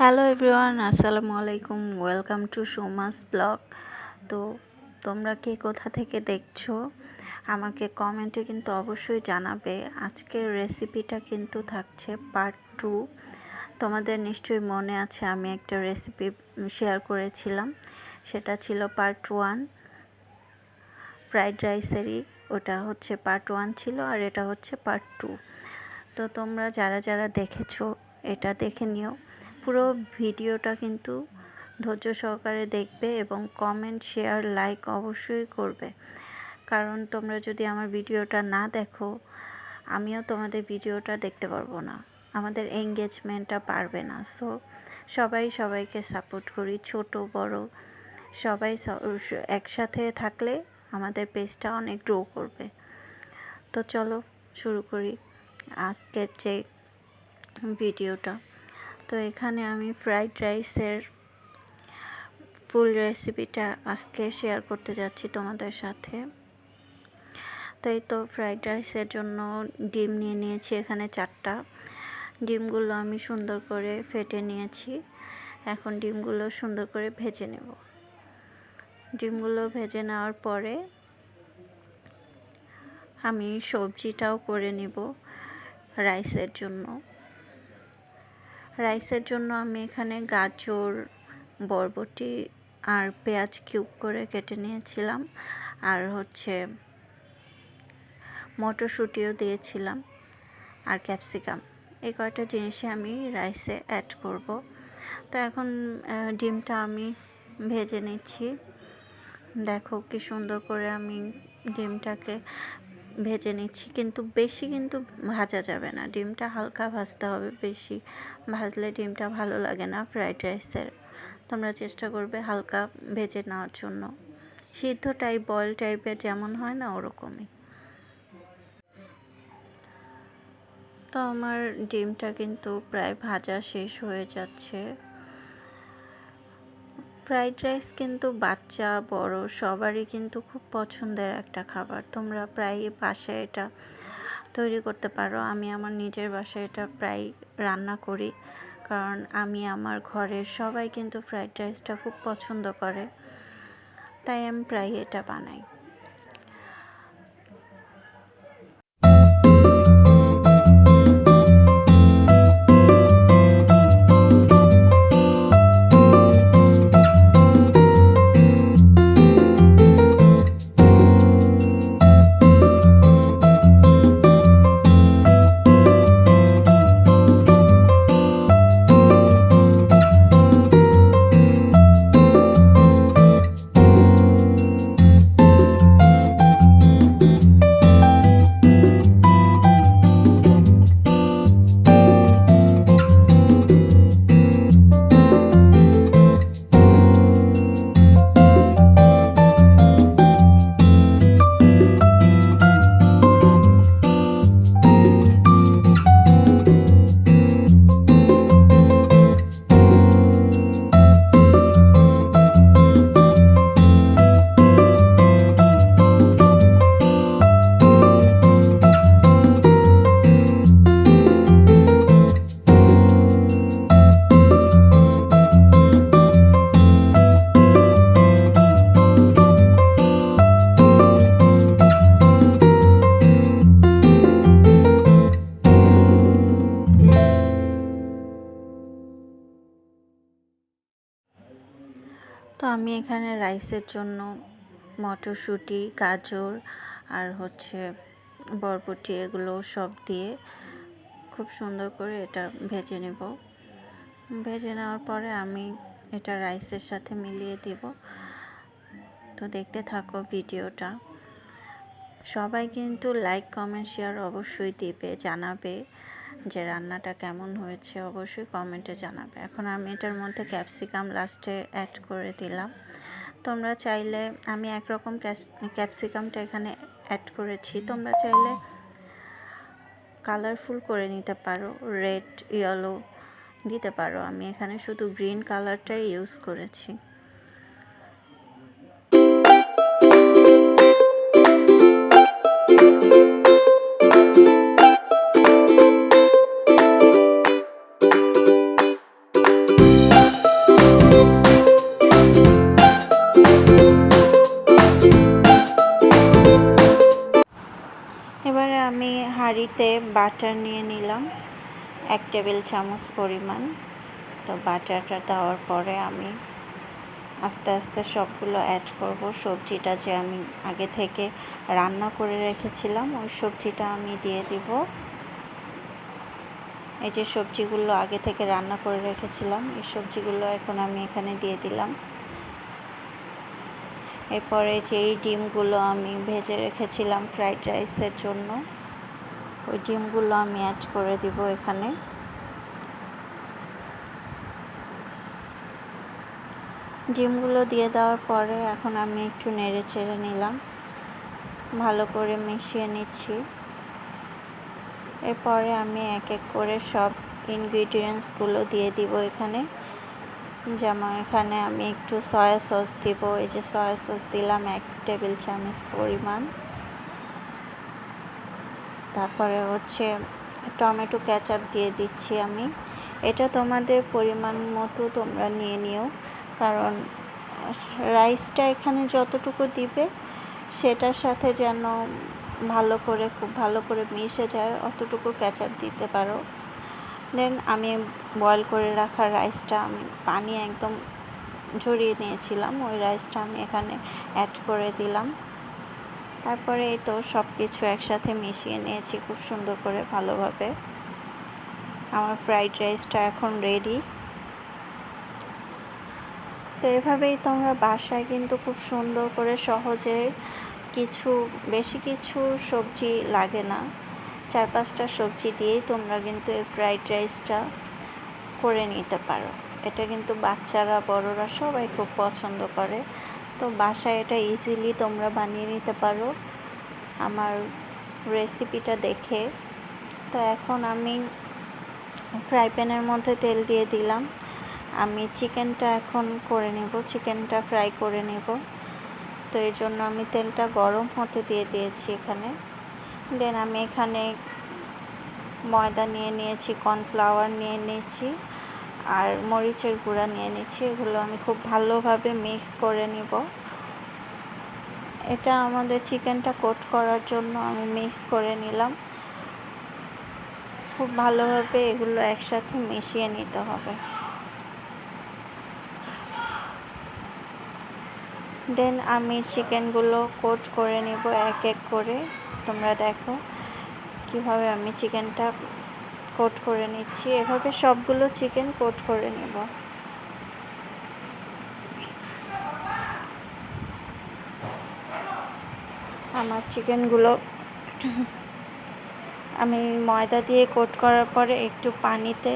Hello everyone, আসসালামু আলাইকুম। Welcome to Soma's blog. তো তোমরা কে কোথা থেকে দেখছো আমাকে কমেন্টে কিন্তু অবশ্যই জানাবে। আজকের রেসিপিটা কিন্তু থাকছে পার্ট 2। তোমাদের নিশ্চয়ই মনে আছে আমি একটা রেসিপি শেয়ার করেছিলাম, সেটা ছিল পার্ট 1 ফ্রাইড রাইসেরই। ওটা হচ্ছে পার্ট 1 ছিল, আর এটা হচ্ছে পার্ট 2। তো তোমরা যারা যারা দেখেছো এটা দেখে নিও। পুরো ভিডিওটা কিন্তু ধৈর্য সহকারে দেখবে এবং কমেন্ট, শেয়ার, লাইক অবশ্যই করবে, কারণ তোমরা যদি আমার ভিডিওটা না দেখো আমিও তোমাদের ভিডিওটা দেখতে পারবো না, আমাদের এঙ্গেজমেন্টটা পারবে না। সো সবাই সবাইকে সাপোর্ট করি, ছোট বড় সবাই একসাথে থাকলে আমাদের পেজটা অনেক গ্রো করবে। তো চলো শুরু করি আজকের যে ভিডিওটা। তো এখানে আমি ফ্রাইড রাইসের ফুল রেসিপিটা আজকে শেয়ার করতে যাচ্ছি তোমাদের সাথে। তো এই তো ফ্রাইড রাইসের জন্য ডিম নিয়ে নিয়েছি এখানে 4টা। ডিমগুলো আমি সুন্দর করে ফেটে নিয়েছি। এখন ডিমগুলো সুন্দর করে ভেজে নেব। ডিমগুলো ভেজে নেওয়ার পরে আমি সবজিটাও করে নেব রাইসের জন্য। রাইসের জন্য আমি এখানে গাজর, বরবটি আর পেঁয়াজ কিউব করে কেটে নিয়েছিলাম, আর হচ্ছে মটরশুঁটিও দিয়েছিলাম, আর ক্যাপসিকাম। এই কয়টা জিনিসে আমি রাইসে অ্যাড করব। তো এখন ডিমটা আমি ভেজে নিচ্ছি। দেখো কি সুন্দর করে আমি ডিমটাকে ভেজে নিচ্ছি, কিন্তু বেশি কিন্তু ভাজা যাবে না, ডিমটা হালকা ভাজতে হবে। বেশি ভাজলে ডিমটা ভালো লাগে না ফ্রাইড রাইসের। তোমরা চেষ্টা করবে হালকা ভেজে নেওয়ার জন্য, সিদ্ধ টাইপ, বয়েল টাইপের যেমন হয় না ওরকমই। তো আমার ডিমটা কিন্তু প্রায় ভাজা শেষ হয়ে যাচ্ছে। ফ্রাইড রাইস কিন্তু বাচ্চা বড় সবারই কিন্তু খুব পছন্দের একটা খাবার। তোমরা প্রায় বাসায় এটা তৈরি করতে পারো। আমি আমার নিজের বাসায় এটা প্রায় রান্না করি, কারণ আমি আমার ঘরের সবাই কিন্তু ফ্রাইড রাইসটা খুব পছন্দ করে, তাই আমি প্রায় এটা বানাই। তো আমি এখানে রাইসের জন্য মটরশুঁটি, গাজর আর হচ্ছে বরবটি এগুলো সব দিয়ে খুব সুন্দর করে এটা ভেজে নেব। ভেজে নেওয়ার পরে আমি এটা রাইসের সাথে মিলিয়ে দিব। তো দেখতে থাকো ভিডিওটা। সবাই কিন্তু লাইক, কমেন্ট, শেয়ার অবশ্যই দিবে, জানাবে যে রান্নাটা কেমন হয়েছে, অবশ্যই কমেন্টে জানাবে। এখন আমি এটার মধ্যে ক্যাপসিকাম লাস্টে অ্যাড করে দিলাম। তোমরা চাইলে, আমি একরকম ক্যাপসিকামটা এখানে অ্যাড করেছি, তোমরা চাইলে কালারফুল করে নিতে পারো, রেড, ইয়েলো দিতে পারো। আমি এখানে শুধু গ্রিন কালারটাই ইউজ করেছি। কড়াইতে বাটার নিয়ে নিলাম 1 টেবিল চামচ পরিমাণ। তো বাটারটা দেওয়ার পরে আমি আস্তে আস্তে সবগুলো অ্যাড করব। সবজিটা যে আমি আগে থেকে রান্না করে রেখেছিলাম ওই সবজিটা আমি দিয়ে দিব। এই যে সবজিগুলো আগে থেকে রান্না করে রেখেছিলাম এই সবজিগুলো এখন আমি এখানে দিয়ে দিলাম। এরপরে যে এই ডিমগুলো আমি ভেজে রেখেছিলাম ফ্রাইড রাইসের জন্য ওই ডিমগুলো আমি অ্যাড করে দিব এখানে। ডিমগুলো দিয়ে দেওয়ার পরে এখন আমি একটু নেড়ে চেড়ে নিলাম, ভালো করে মিশিয়ে নিচ্ছি। এরপরে আমি এক এক করে সব ইনগ্রিডিয়েন্টসগুলো দিয়ে দিব এখানে। যেমন এখানে আমি একটু সয়া সস দিব, এই যে সয়া সস দিলাম 1 টেবিল চামচ পরিমাণ। তারপরে হচ্ছে টমেটো কেচাপ দিয়ে দিচ্ছি আমি। এটা তোমাদের পরিমাণ মতো তোমরা নিয়ে নিও, কারণ রাইসটা এখানে যতটুকু দিবে সেটার সাথে যেন খুব ভালো করে মিশে যায় অতটুকু কেচাপ দিতে পারো। দেন আমি বয়েল করে রাখা রাইসটা আমি পানি একদম ঝরিয়ে নিয়েছিলাম, ওই রাইসটা আমি এখানে অ্যাড করে দিলাম। তারপরে এই তো সব কিছু একসাথে মিশিয়ে নিয়েছি খুব সুন্দর করে ভালোভাবে। আমার ফ্রাইড রাইসটা এখন রেডি। তো এভাবেই তোমরা বাসায় কিন্তু খুব সুন্দর করে সহজে বেশি কিছু সবজি লাগে না, 4-5টা সবজি দিয়েই তোমরা কিন্তু এই ফ্রাইড রাইসটা করে নিতে পারো। এটা কিন্তু বাচ্চারা বড়রা সবাই খুব পছন্দ করে। তো বাসায় এটা ইজিলি তোমরা বানিয়ে নিতে পারো আমার রেসিপিটা দেখে। তো এখন আমি ফ্রাই প্যানের মধ্যে তেল দিয়ে দিলাম। আমি চিকেনটা এখন করে নেব, চিকেনটা ফ্রাই করে নেব। তো এই জন্য আমি তেলটা গরম হতে দিয়ে দিয়েছি এখানে। দেন আমি এখানে ময়দা নিয়ে নিয়েছি, কর্নফ্লাওয়ার নিয়ে নিয়েছি আর মরিচের গুঁড়া নিয়ে নিয়েছি। এগুলো আমি খুব ভালোভাবে মিক্স করে নিব। এটা আমাদের চিকেনটা কোট করার জন্য আমি মিক্স করে নিলাম। খুব ভালোভাবে এগুলো একসাথে মিশিয়ে নিতে হবে। দেন আমি চিকেনগুলো কোট করে নেব এক এক করে। তোমরা দেখো কিভাবে আমি চিকেনটা কোট করে নিচ্ছি, এভাবে সবগুলো চিকেন কোট করে নেব। আমার চিকেনগুলো আমি ময়দা দিয়ে কোট করার পরে একটু পানিতে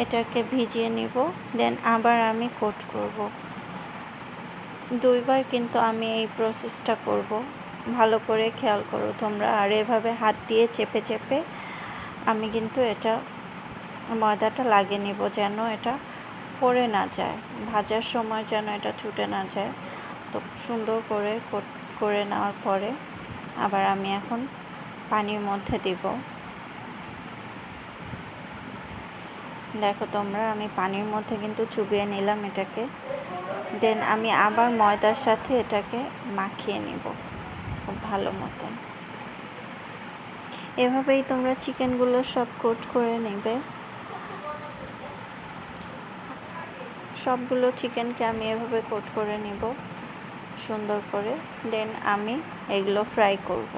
এটাকে ভিজিয়ে নিব। দেন আবার আমি কোট করব। 2বার কিন্তু আমি এই প্রসেসটা করব, ভালো করে খেয়াল করো তোমরা। আর এভাবে হাত দিয়ে চেপে চেপে আমি কিন্তু এটা ময়দাটা লাগিয়ে নিব যেন এটা পড়ে না যায়, ভাজার সময় যেন এটা ছুটে না যায়। তো সুন্দর করে কোট করে নেওয়ার পরে আবার আমি এখন পানির মধ্যে দিব। দেখো তোমরা আমি পানির মধ্যে কিন্তু চুবিয়ে নিলাম এটাকে। দেন আমি আবার ময়দার সাথে এটাকে মাখিয়ে নিব খুব ভালো মতন। এভাবেই তোমরা চিকেনগুলো সব কোট করে নেবে। সবগুলো চিকেনকে আমি এভাবে কোট করে নিব সুন্দর করে। দেন আমি এগুলো ফ্রাই করব।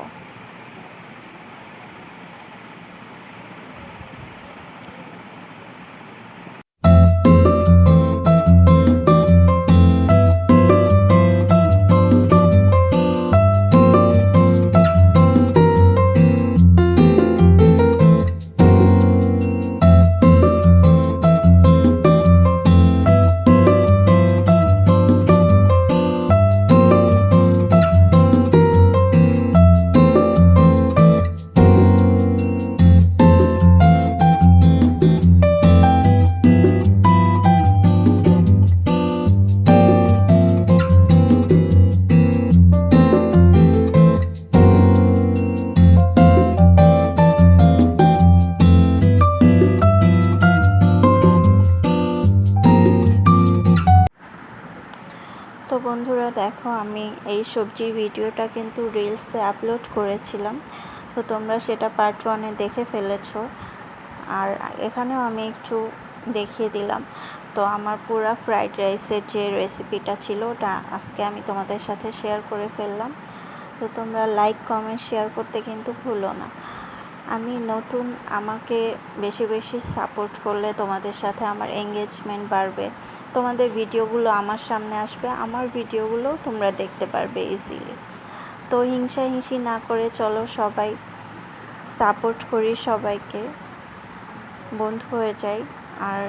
তো বন্ধুরা দেখো আমি এই সবজির ভিডিওটা কিন্তু রিলসে আপলোড করেছিলাম। তো তোমরা সেটা পার্ট 1-এ দেখে ফেলেছো। আর এখানেও আমি একটু দেখিয়ে দিলাম। তো আমার পুরা ফ্রাইড রাইসের যে রেসিপিটা ছিল ওটা আজকে আমি তোমাদের সাথে শেয়ার করে ফেললাম। তো তোমরা লাইক, কমেন্ট, শেয়ার করতে কিন্তু ভুলো না। আমি নতুন, আমাকে বেশি বেশি সাপোর্ট করলে তোমাদের সাথে আমার এঙ্গেজমেন্ট বাড়বে, তোমাদের ভিডিওগুলো আমার সামনে আসবে, আমার ভিডিওগুলোও তোমরা দেখতে পারবে ইজিলি। তো হিংসাহিংসি না করে চলো সবাই সাপোর্ট করি, সবাইকে বন্ধু হয়ে যাই। আর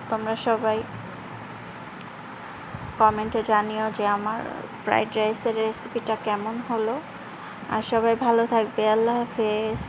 তোমরা সবাই কমেন্টে জানিও যে আমার ফ্রাইড রাইসের রেসিপিটা কেমন হলো। আর সবাই ভালো থাকবে। আল্লাহ হাফেজ।